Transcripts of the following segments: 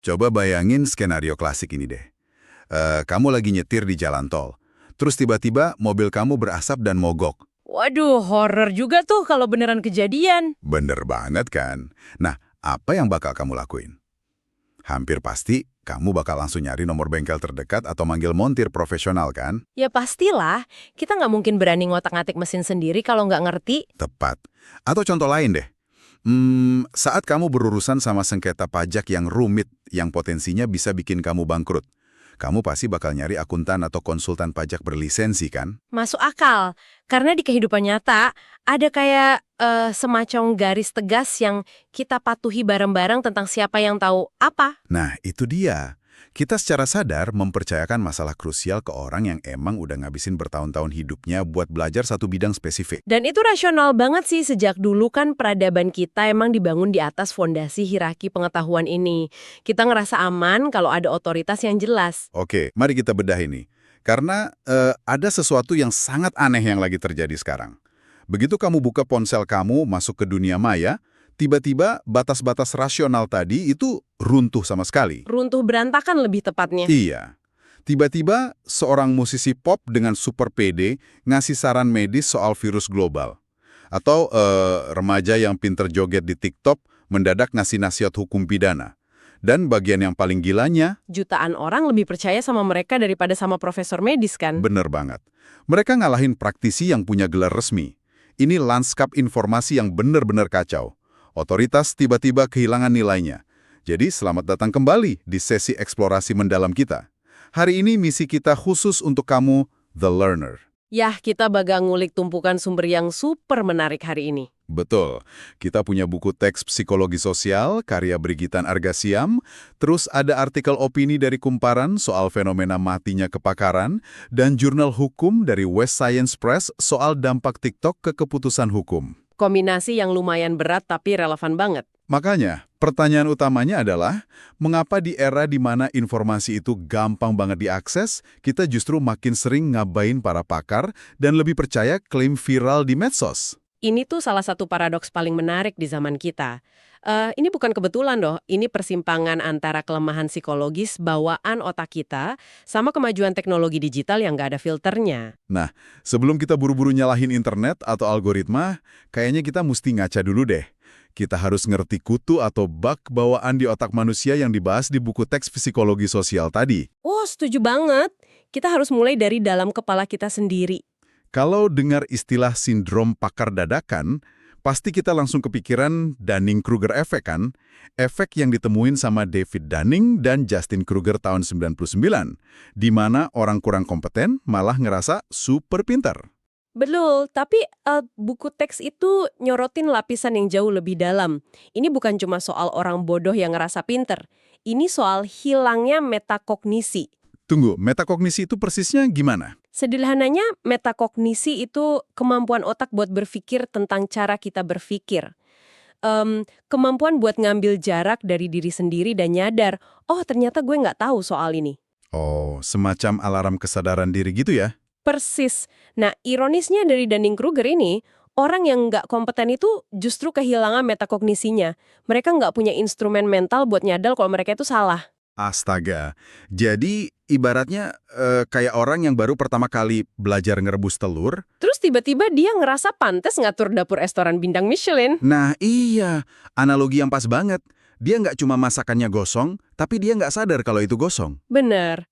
Coba bayangin skenario klasik ini deh. Kamu lagi nyetir di jalan tol. Terus tiba-tiba mobil kamu berasap dan mogok. Waduh, horor juga tuh kalau beneran kejadian. Bener banget kan? Nah, apa yang bakal kamu lakuin? Hampir pasti kamu bakal langsung nyari nomor bengkel terdekat atau manggil montir profesional kan? Ya pastilah, kita nggak mungkin berani ngotak-ngatik mesin sendiri kalau nggak ngerti. Tepat. Atau contoh lain deh. Saat kamu berurusan sama sengketa pajak yang rumit, yang potensinya bisa bikin kamu bangkrut, kamu pasti bakal nyari akuntan atau konsultan pajak berlisensi kan? Masuk akal, karena di kehidupan nyata ada kayak semacam garis tegas yang kita patuhi bareng-bareng tentang siapa yang tahu apa. Nah, itu dia. Kita secara sadar mempercayakan masalah krusial ke orang yang emang udah ngabisin bertahun-tahun hidupnya buat belajar satu bidang spesifik. Dan itu rasional banget sih, sejak dulu kan peradaban kita emang dibangun di atas fondasi hierarki pengetahuan ini. Kita ngerasa aman kalau ada otoritas yang jelas. Oke, mari kita bedah ini. Karena ada sesuatu yang sangat aneh yang lagi terjadi sekarang. Begitu kamu buka ponsel kamu, masuk ke dunia maya, tiba-tiba batas-batas rasional tadi itu runtuh sama sekali. Runtuh berantakan lebih tepatnya. Iya. Tiba-tiba seorang musisi pop dengan super pede ngasih saran medis soal virus global. Atau remaja yang pinter joget di TikTok mendadak ngasih nasihat hukum pidana. Dan bagian yang paling gilanya, Jutaan orang lebih percaya sama mereka daripada sama profesor medis kan? bener banget. Mereka ngalahin praktisi yang punya gelar resmi. Ini lanskap informasi yang bener-bener kacau. Otoritas tiba-tiba kehilangan nilainya. Jadi selamat datang kembali di sesi eksplorasi mendalam kita. Hari ini misi kita khusus untuk kamu, The Learner. Yah, kita bakal ngulik tumpukan sumber yang super menarik hari ini. Betul, kita punya buku teks psikologi sosial, karya Brigitan Argasiam, terus ada artikel opini dari Kumparan soal fenomena matinya kepakaran, dan jurnal hukum dari West Science Press soal dampak TikTok ke keputusan hukum. Kombinasi yang lumayan berat tapi relevan banget. Makanya, pertanyaan utamanya adalah, mengapa di era di mana informasi itu gampang banget diakses, kita justru makin sering ngabain para pakar dan lebih percaya klaim viral di medsos? Ini tuh salah satu paradoks paling menarik di zaman kita. Ini bukan kebetulan loh, ini persimpangan antara kelemahan psikologis bawaan otak kita sama kemajuan teknologi digital yang nggak ada filternya. Nah, sebelum kita buru-buru nyalahin internet atau algoritma, kayaknya kita mesti ngaca dulu deh. Kita harus ngerti kutu atau bug bawaan di otak manusia yang dibahas di buku teks psikologi sosial tadi. Oh, setuju banget. Kita harus mulai dari dalam kepala kita sendiri. Kalau dengar istilah sindrom pakar dadakan, pasti kita langsung kepikiran Dunning-Kruger efek kan? Efek yang ditemuin sama David Dunning dan Justin Kruger tahun 99, di mana orang kurang kompeten malah ngerasa super pintar. Betul, tapi buku teks itu nyorotin lapisan yang jauh lebih dalam. Ini bukan cuma soal orang bodoh yang ngerasa pinter. Ini soal hilangnya metakognisi. Tunggu, metakognisi itu persisnya gimana? Sederhananya, metakognisi itu kemampuan otak buat berpikir tentang cara kita berpikir. Kemampuan buat ngambil jarak dari diri sendiri dan nyadar, oh ternyata gue nggak tahu soal ini. Oh, semacam alarm kesadaran diri gitu ya? Persis. Nah, ironisnya dari Dunning-Kruger ini, orang yang nggak kompeten itu justru kehilangan metakognisinya. Mereka nggak punya instrumen mental buat nyadar kalau mereka itu salah. Astaga, jadi ibaratnya kayak orang yang baru pertama kali belajar ngerebus telur. Terus tiba-tiba dia ngerasa pantas ngatur dapur restoran bintang Michelin. Nah iya, analogi yang pas banget. Dia nggak cuma masakannya gosong, tapi dia nggak sadar kalau itu gosong. Bener.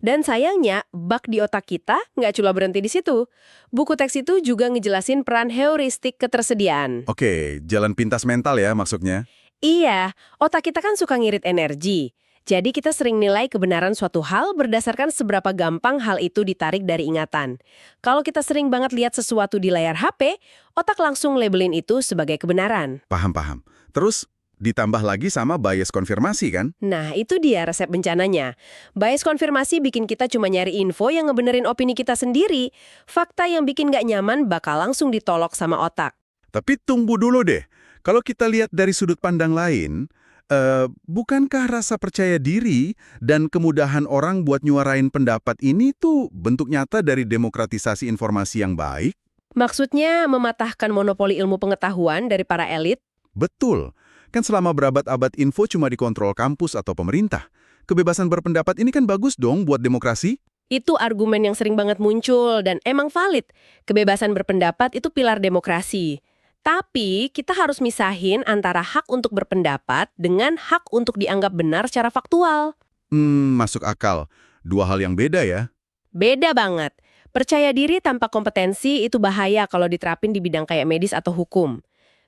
Dan sayangnya, bug di otak kita nggak cuma berhenti di situ. Buku teks itu juga ngejelasin peran heuristik ketersediaan. Oke, jalan pintas mental ya maksudnya. Iya, otak kita kan suka ngirit energi. Jadi kita sering nilai kebenaran suatu hal berdasarkan seberapa gampang hal itu ditarik dari ingatan. Kalau kita sering banget lihat sesuatu di layar HP, otak langsung labelin itu sebagai kebenaran. Paham. Terus ditambah lagi sama bias konfirmasi kan? Nah, itu dia resep bencananya. Bias konfirmasi bikin kita cuma nyari info yang ngebenerin opini kita sendiri. Fakta yang bikin nggak nyaman bakal langsung ditolak sama otak. Tapi tunggu dulu deh. Kalau kita lihat dari sudut pandang lain, bukankah rasa percaya diri dan kemudahan orang buat nyuarain pendapat ini tuh bentuk nyata dari demokratisasi informasi yang baik? Maksudnya mematahkan monopoli ilmu pengetahuan dari para elit? Betul. Kan selama berabad-abad info cuma dikontrol kampus atau pemerintah. Kebebasan berpendapat ini kan bagus dong buat demokrasi? Itu argumen yang sering banget muncul dan emang valid. Kebebasan berpendapat itu pilar demokrasi. Tapi kita harus misahin antara hak untuk berpendapat dengan hak untuk dianggap benar secara faktual. Masuk akal. Dua hal yang beda ya. Beda banget. Percaya diri tanpa kompetensi itu bahaya kalau diterapin di bidang kayak medis atau hukum.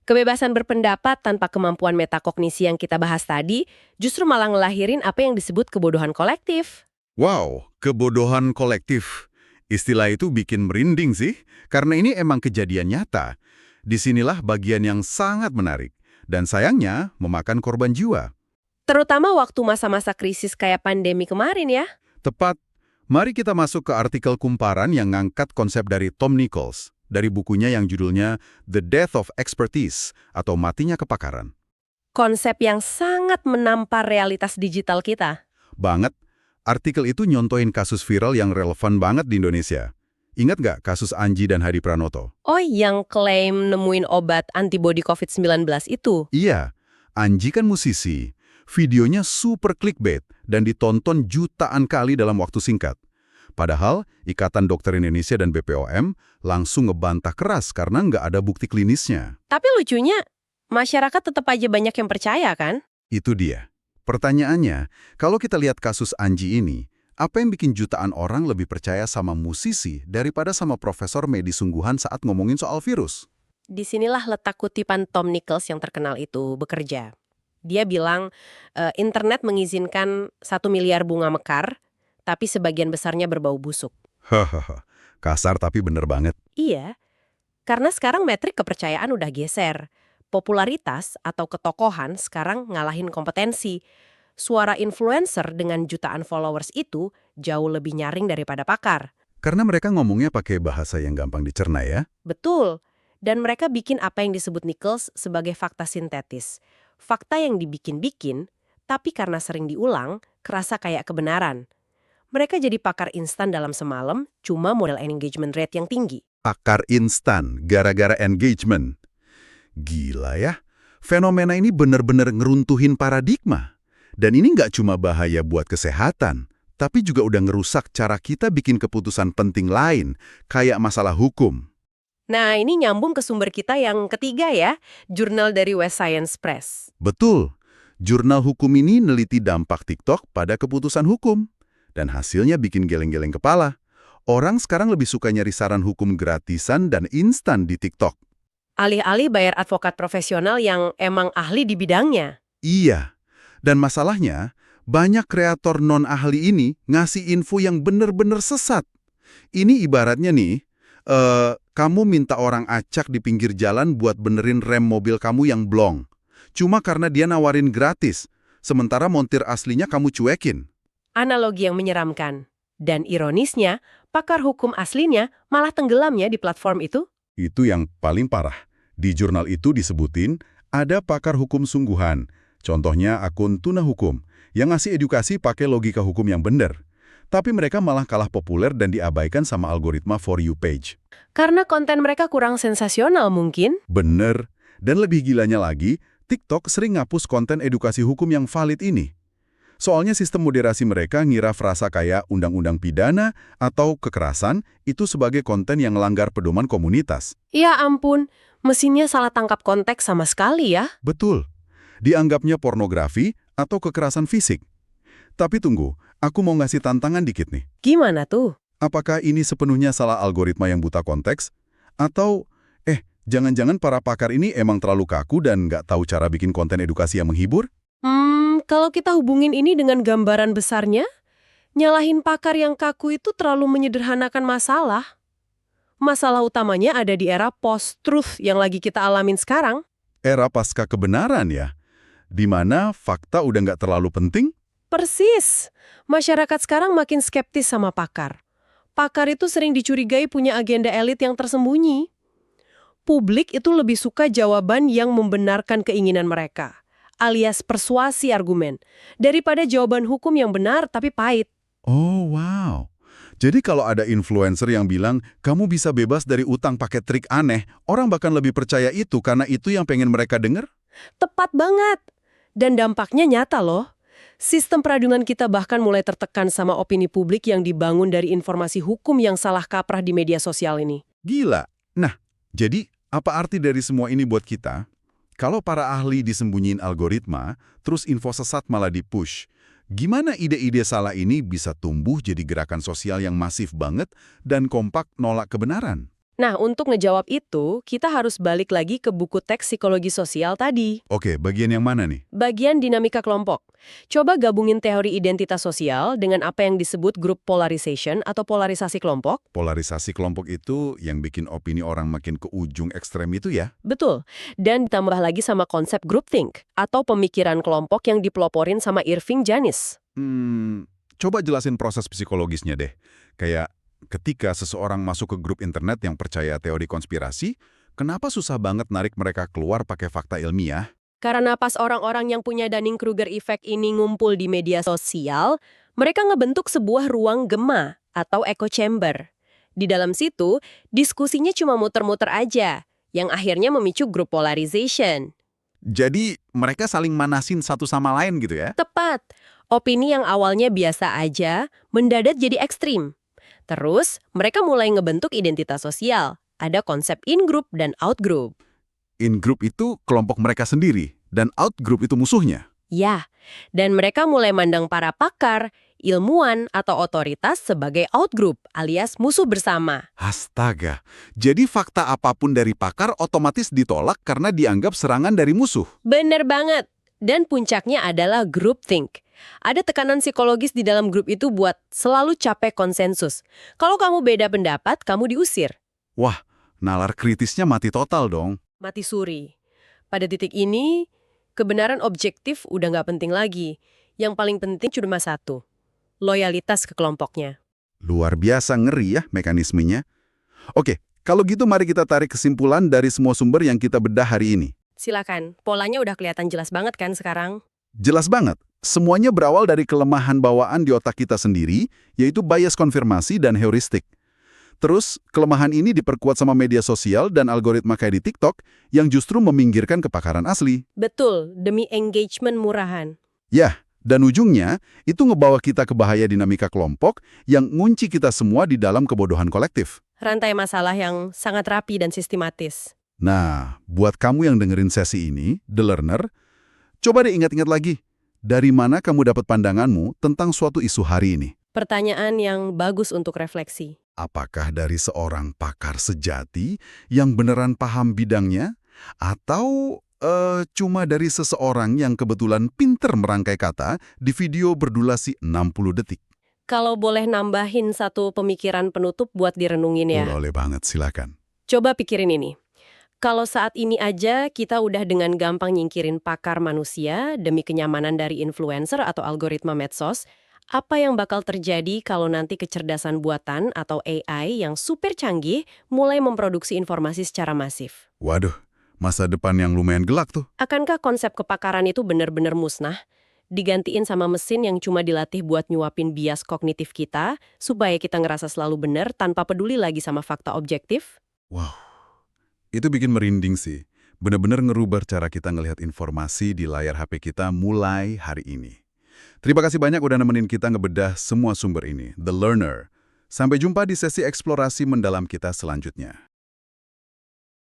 Kebebasan berpendapat tanpa kemampuan metakognisi yang kita bahas tadi justru malah ngelahirin apa yang disebut kebodohan kolektif. Wow, kebodohan kolektif. Istilah itu bikin merinding sih, karena ini emang kejadian nyata. Disinilah bagian yang sangat menarik. Dan sayangnya, memakan korban jiwa. Terutama waktu masa-masa krisis kayak pandemi kemarin ya. Tepat. Mari kita masuk ke artikel kumparan yang ngangkat konsep dari Tom Nichols, dari bukunya yang judulnya The Death of Expertise, atau Matinya Kepakaran. Konsep yang sangat menampar realitas digital kita. Banget. Artikel itu nyontohin kasus viral yang relevan banget di Indonesia. Ingat nggak kasus Anji dan Hadi Pranoto? Oh, yang klaim nemuin obat antibodi COVID-19 itu? Iya, Anji kan musisi. Videonya super clickbait dan ditonton jutaan kali dalam waktu singkat. Padahal, Ikatan Dokter Indonesia dan BPOM langsung ngebantah keras karena nggak ada bukti klinisnya. Tapi lucunya, masyarakat tetap aja banyak yang percaya kan? Itu dia. Pertanyaannya, kalau kita lihat kasus Anji ini, apa yang bikin jutaan orang lebih percaya sama musisi daripada sama profesor medis sungguhan saat ngomongin soal virus? Disinilah letak kutipan Tom Nichols yang terkenal itu bekerja. Dia bilang, internet mengizinkan 1 miliar bunga mekar, tapi sebagian besarnya berbau busuk. Hahaha, kasar tapi bener banget. Iya, karena sekarang metrik kepercayaan udah geser. Popularitas atau ketokohan sekarang ngalahin kompetensi. Suara influencer dengan jutaan followers itu jauh lebih nyaring daripada pakar. Karena mereka ngomongnya pakai bahasa yang gampang dicerna ya. Betul. Dan mereka bikin apa yang disebut Nichols sebagai fakta sintetis. Fakta yang dibikin-bikin, tapi karena sering diulang, kerasa kayak kebenaran. Mereka jadi pakar instan dalam semalam, cuma model engagement rate yang tinggi. Pakar instan, gara-gara engagement. Gila ya, fenomena ini benar-benar ngeruntuhin paradigma. Dan ini nggak cuma bahaya buat kesehatan, tapi juga udah ngerusak cara kita bikin keputusan penting lain, kayak masalah hukum. Nah, ini nyambung ke sumber kita yang ketiga ya, jurnal dari West Science Press. Betul, jurnal hukum ini neliti dampak TikTok pada keputusan hukum. Dan hasilnya bikin geleng-geleng kepala. Orang sekarang lebih suka nyari saran hukum gratisan dan instan di TikTok. Alih-alih bayar advokat profesional yang emang ahli di bidangnya. Iya, dan masalahnya, banyak kreator non-ahli ini ngasih info yang bener-bener sesat. Ini ibaratnya nih, kamu minta orang acak di pinggir jalan buat benerin rem mobil kamu yang blong. Cuma karena dia nawarin gratis, sementara montir aslinya kamu cuekin. Analogi yang menyeramkan. Dan ironisnya, pakar hukum aslinya malah tenggelam ya di platform itu. Itu yang paling parah. Di jurnal itu disebutin ada pakar hukum sungguhan, contohnya akun Tuna Hukum, yang ngasih edukasi pakai logika hukum yang benar. Tapi mereka malah kalah populer dan diabaikan sama algoritma For You page. Karena konten mereka kurang sensasional mungkin. Bener. Dan lebih gilanya lagi, TikTok sering ngapus konten edukasi hukum yang valid ini. Soalnya sistem moderasi mereka ngira frasa kayak undang-undang pidana atau kekerasan itu sebagai konten yang melanggar pedoman komunitas. Ya ampun, mesinnya salah tangkap konteks sama sekali ya. Betul. Dianggapnya pornografi atau kekerasan fisik. Tapi tunggu, aku mau ngasih tantangan dikit nih. Gimana tuh? Apakah ini sepenuhnya salah algoritma yang buta konteks? Atau, jangan-jangan para pakar ini emang terlalu kaku dan nggak tahu cara bikin konten edukasi yang menghibur? Kalau kita hubungin ini dengan gambaran besarnya, nyalahin pakar yang kaku itu terlalu menyederhanakan masalah. Masalah utamanya ada di era post-truth yang lagi kita alamin sekarang. Era pasca kebenaran ya? Di mana fakta udah nggak terlalu penting? Persis. Masyarakat sekarang makin skeptis sama pakar. Pakar itu sering dicurigai punya agenda elit yang tersembunyi. Publik itu lebih suka jawaban yang membenarkan keinginan mereka, alias persuasi argumen, daripada jawaban hukum yang benar tapi pahit. Oh, wow. Jadi kalau ada influencer yang bilang, kamu bisa bebas dari utang pakai trik aneh, orang bahkan lebih percaya itu karena itu yang pengen mereka dengar? Tepat banget. Dan dampaknya nyata loh. Sistem peradilan kita bahkan mulai tertekan sama opini publik yang dibangun dari informasi hukum yang salah kaprah di media sosial ini. Gila. Nah, jadi apa arti dari semua ini buat kita? Kalau para ahli disembunyiin algoritma, terus info sesat malah di-push, gimana ide-ide salah ini bisa tumbuh jadi gerakan sosial yang masif banget dan kompak nolak kebenaran? Nah, untuk ngejawab itu, kita harus balik lagi ke buku teks psikologi sosial tadi. Oke, bagian yang mana nih? Bagian dinamika kelompok. Coba gabungin teori identitas sosial dengan apa yang disebut group polarization atau polarisasi kelompok. Polarisasi kelompok itu yang bikin opini orang makin ke ujung ekstrem itu ya? Betul. Dan ditambah lagi sama konsep groupthink atau pemikiran kelompok yang dipeloporin sama Irving Janis. Coba jelasin proses psikologisnya deh. Kayak ketika seseorang masuk ke grup internet yang percaya teori konspirasi, kenapa susah banget narik mereka keluar pakai fakta ilmiah? Karena pas orang-orang yang punya Dunning-Kruger effect ini ngumpul di media sosial, mereka ngebentuk sebuah ruang gema atau echo chamber. Di dalam situ, diskusinya cuma muter-muter aja, yang akhirnya memicu group polarization. Jadi mereka saling manasin satu sama lain gitu ya? Tepat. Opini yang awalnya biasa aja, mendadak jadi ekstrim. Terus, mereka mulai ngebentuk identitas sosial. Ada konsep in-group dan out-group. In-group itu kelompok mereka sendiri, dan out-group itu musuhnya. Ya, dan mereka mulai mandang para pakar, ilmuwan, atau otoritas sebagai out-group alias musuh bersama. Astaga, jadi fakta apapun dari pakar otomatis ditolak karena dianggap serangan dari musuh. Bener banget. Dan puncaknya adalah groupthink. Ada tekanan psikologis di dalam grup itu buat selalu capai konsensus. Kalau kamu beda pendapat, kamu diusir. Wah, nalar kritisnya mati total dong. Mati suri. Pada titik ini, kebenaran objektif udah nggak penting lagi. Yang paling penting cuma satu, loyalitas ke kelompoknya. Luar biasa ngeri ya mekanismenya. Oke, kalau gitu mari kita tarik kesimpulan dari semua sumber yang kita bedah hari ini. Silakan, polanya udah kelihatan jelas banget kan sekarang? Jelas banget, semuanya berawal dari kelemahan bawaan di otak kita sendiri, yaitu bias konfirmasi dan heuristik. Terus, kelemahan ini diperkuat sama media sosial dan algoritma kayak di TikTok yang justru meminggirkan kepakaran asli. Betul, demi engagement murahan. Ya, dan ujungnya, itu ngebawa kita ke bahaya dinamika kelompok yang ngunci kita semua di dalam kebodohan kolektif. Rantai masalah yang sangat rapi dan sistematis. Nah, buat kamu yang dengerin sesi ini, The Learner, coba deh ingat-ingat lagi, dari mana kamu dapat pandanganmu tentang suatu isu hari ini? Pertanyaan yang bagus untuk refleksi. Apakah dari seorang pakar sejati yang beneran paham bidangnya? Atau cuma dari seseorang yang kebetulan pinter merangkai kata di video berdurasi 60 detik? Kalau boleh nambahin satu pemikiran penutup buat direnungin ya. Boleh banget, silakan. Coba pikirin ini. Kalau saat ini aja kita udah dengan gampang nyingkirin pakar manusia demi kenyamanan dari influencer atau algoritma medsos, apa yang bakal terjadi kalau nanti kecerdasan buatan atau AI yang super canggih mulai memproduksi informasi secara masif? Waduh, masa depan yang lumayan gelap tuh. Akankah konsep kepakaran itu benar-benar musnah? Digantiin sama mesin yang cuma dilatih buat nyuapin bias kognitif kita, supaya kita ngerasa selalu benar tanpa peduli lagi sama fakta objektif? Wow, itu bikin merinding sih. Bener-bener ngerubah cara kita ngelihat informasi di layar HP kita mulai hari ini. Terima kasih banyak udah nemenin kita ngebedah semua sumber ini, The Learner. Sampai jumpa di sesi eksplorasi mendalam kita selanjutnya.